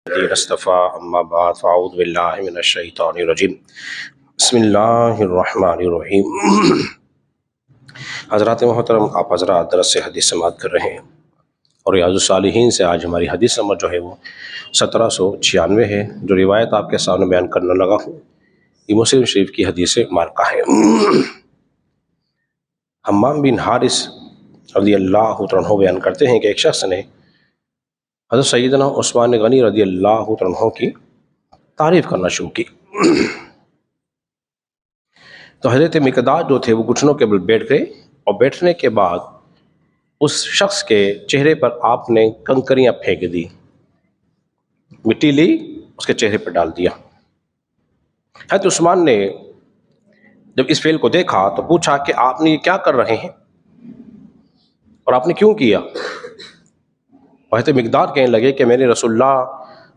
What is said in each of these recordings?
الذين اصطفى اما بعد فاعوذ بالله من الشیطان الرجیم بسم اللہ الرحمن الرحیم۔ حضرات محترم، آپ حضرات درس سے حدیث سماعت کر رہے ہیں اور ریاض الصالحین سے آج ہماری حدیث نمبر جو ہے وہ 1796 ہے، جو روایت آپ کے سامنے بیان کرنے لگا ہوں یہ مسلم شریف کی حدیث مارکہ ہے۔ حمام بن حارث رضی اللہ عنہ بیان کرتے ہیں کہ ایک شخص نے حضرت سیدنا عثمان غنی رضی اللہ عنہ کی تعریف کرنا شروع کی، تو حضرت مقداد جو تھے وہ گھٹنوں کے بل بیٹھ گئے، اور بیٹھنے کے بعد اس شخص کے چہرے پر آپ نے کنکریاں پھینک دی، مٹی لی اس کے چہرے پر ڈال دیا۔ حضرت عثمان نے جب اس فعل کو دیکھا تو پوچھا کہ آپ نے یہ کیا کر رہے ہیں اور آپ نے کیوں کیا؟ حضرت مقداد کہنے لگے کہ میں نے رسول اللہ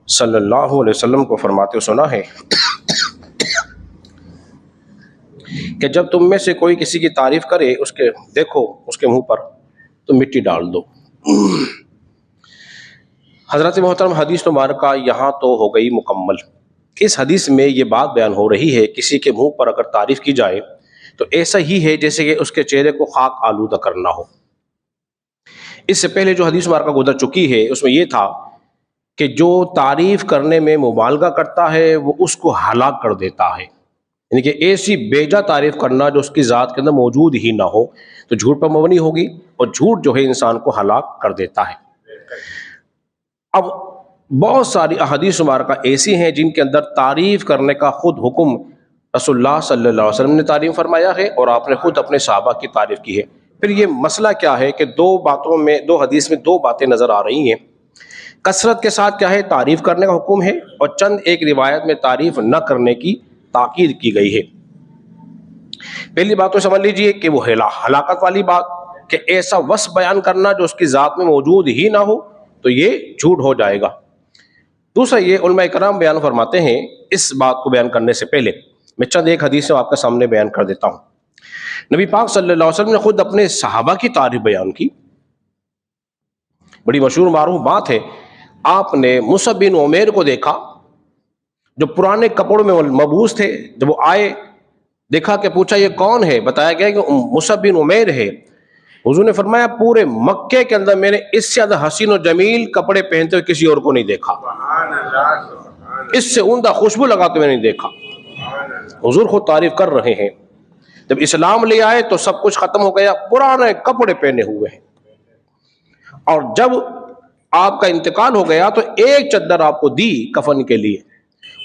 صلی اللہ علیہ وسلم کو فرماتے ہوئے سنا ہے کہ جب تم میں سے کوئی کسی کی تعریف کرے اس کے دیکھو اس کے منہ پر تو مٹی ڈال دو۔ حضرت محترم، حدیث مبارکہ یہاں تو ہو گئی مکمل۔ اس حدیث میں یہ بات بیان ہو رہی ہے کسی کے منہ پر اگر تعریف کی جائے تو ایسا ہی ہے جیسے کہ اس کے چہرے کو خاک آلودہ کرنا ہو۔ اس سے پہلے جو حدیث مبارکہ گزر چکی ہے اس میں یہ تھا کہ جو تعریف کرنے میں مبالغہ کرتا ہے وہ اس کو ہلاک کر دیتا ہے، یعنی کہ ایسی بیجا تعریف کرنا جو اس کی ذات کے اندر موجود ہی نہ ہو تو جھوٹ پر مبنی ہوگی، اور جھوٹ جو ہے انسان کو ہلاک کر دیتا ہے۔ اب بہت ساری احادیث مبارکہ ایسی ہیں جن کے اندر تعریف کرنے کا خود حکم رسول اللہ صلی اللہ علیہ وسلم نے تعریف فرمایا ہے، اور آپ نے خود اپنے صحابہ کی تعریف کی ہے۔ پھر یہ مسئلہ کیا ہے کہ دو حدیث میں دو باتیں نظر آ رہی ہیں۔ کثرت کے ساتھ کیا ہے تعریف کرنے کا حکم ہے، اور چند ایک روایت میں تعریف نہ کرنے کی تاکید کی گئی ہے۔ پہلی بات تو سمجھ لیجئے کہ وہ ہلاکت والی بات کہ ایسا وصف بیان کرنا جو اس کی ذات میں موجود ہی نہ ہو تو یہ جھوٹ ہو جائے گا۔ دوسرا یہ علماء کرام بیان فرماتے ہیں، اس بات کو بیان کرنے سے پہلے میں چند ایک حدیث آپ کے سامنے بیان کر دیتا ہوں۔ نبی پاک صلی اللہ علیہ وسلم نے خود اپنے صحابہ کی تعریف بیان کی، بڑی مشہور معروف بات ہے۔ آپ نے مصعب بن عمیر کو دیکھا جو پرانے کپڑوں میں مبعوث تھے، جب وہ آئے دیکھا کہ پوچھا یہ کون ہے، بتایا گیا کہ مصعب بن عمیر ہے۔ حضور نے فرمایا پورے مکے کے اندر میں نے اس سے زیادہ حسین و جمیل کپڑے پہنتے ہوئے کسی اور کو نہیں دیکھا، اس سے عمدہ خوشبو لگاتے ہوئے نہیں دیکھا۔ حضور خود تعریف کر رہے ہیں۔ جب اسلام لے آئے تو سب کچھ ختم ہو گیا، پرانے کپڑے پہنے ہوئے ہیں، اور جب آپ کا انتقال ہو گیا تو ایک چادر آپ کو دی کفن کے لیے،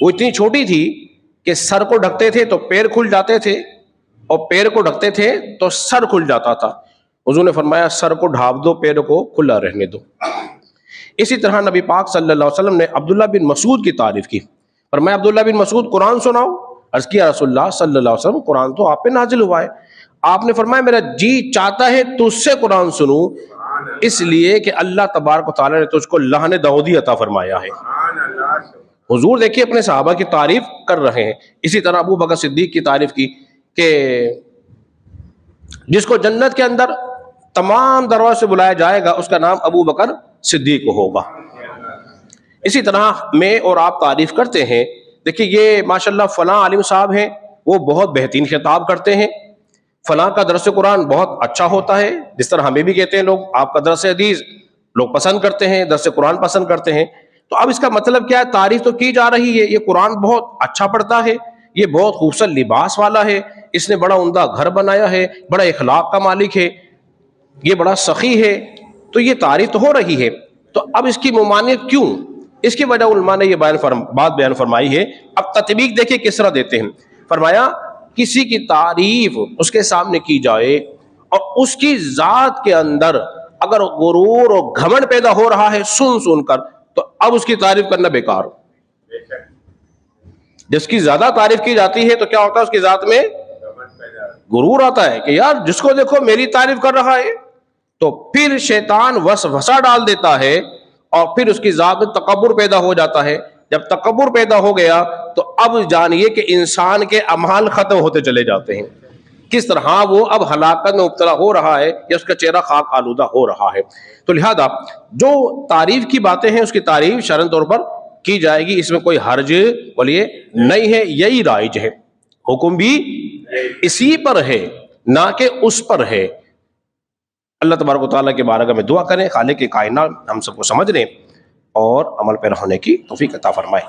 وہ اتنی چھوٹی تھی کہ سر کو ڈھکتے تھے تو پیر کھل جاتے تھے، اور پیر کو ڈھکتے تھے تو سر کھل جاتا تھا۔ حضور نے فرمایا سر کو ڈھانپ دو، پیر کو کھلا رہنے دو۔ اسی طرح نبی پاک صلی اللہ علیہ وسلم نے عبداللہ بن مسعود کی تعریف کی، فرمایا عبداللہ بن مسعود قرآن سناؤ۔ عرض کیا رسول اللہ صلی اللہ علیہ وسلم قرآن تو آپ پہ نازل ہوا ہے۔ آپ نے فرمایا میرا جی چاہتا ہے تجھ سے قرآن سنوں، اس لیے کہ اللہ تبارک و تعالیٰ نے تجھ کو لحن داؤدی عطا فرمایا ہے۔ حضور دیکھیے اپنے صحابہ کی تعریف کر رہے ہیں۔ اسی طرح ابو بکر صدیق کی تعریف کی کہ جس کو جنت کے اندر تمام دروازے سے بلایا جائے گا اس کا نام ابو بکر صدیق ہوگا۔ اسی طرح میں اور آپ تعریف کرتے ہیں، دیکھیے یہ ماشاءاللہ فلاں عالم صاحب ہیں، وہ بہت بہترین خطاب کرتے ہیں، فلاں کا درس قرآن بہت اچھا ہوتا ہے، جس طرح ہمیں بھی کہتے ہیں لوگ آپ کا درس حدیث لوگ پسند کرتے ہیں، درس قرآن پسند کرتے ہیں۔ تو اب اس کا مطلب کیا ہے؟ تعریف تو کی جا رہی ہے، یہ قرآن بہت اچھا پڑھتا ہے، یہ بہت خوبصورت لباس والا ہے، اس نے بڑا عمدہ گھر بنایا ہے، بڑا اخلاق کا مالک ہے، یہ بڑا سخی ہے، تو یہ تعریف تو ہو رہی ہے۔ تو اب اس کی ممانعت کیوں؟ اس کی وجہ علماء نے یہ بات بیان فرمائی ہے۔ اب تطبیق دیکھیں کس طرح دیتے ہیں۔ فرمایا کسی کی تعریف اس کے سامنے کی جائے اور اس کی ذات کے اندر اگر غرور اور گھمنڈ پیدا ہو رہا ہے سن کر، تو اب اس کی تعریف کرنا بیکار۔ جس کی زیادہ تعریف کی جاتی ہے تو کیا ہوتا ہے؟ اس کی ذات میں غرور آتا ہے کہ یار جس کو دیکھو میری تعریف کر رہا ہے، تو پھر شیطان وسوسہ ڈال دیتا ہے اور پھر اس کی ذات میں تکبر پیدا ہو جاتا ہے۔ جب تکبر پیدا ہو گیا تو اب جانیے کہ انسان کے اعمال ختم ہوتے چلے جاتے ہیں۔ کس طرح وہ اب ہلاکت میں مبتلا ہو رہا ہے یا اس کا چہرہ خاک آلودہ ہو رہا ہے۔ تو لہذا جو تعریف کی باتیں ہیں اس کی تعریف شرعی طور پر کی جائے گی، اس میں کوئی حرج بولیے نہیں ہے، یہی رائج ہے، حکم بھی اسی پر ہے نہ کہ اس پر ہے۔ اللہ تبارک و تعالیٰ کے بارگاہ میں دعا کریں خالق کائنات ہم سب کو سمجھنے اور عمل پیرا ہونے کی توفیق عطا فرمائے۔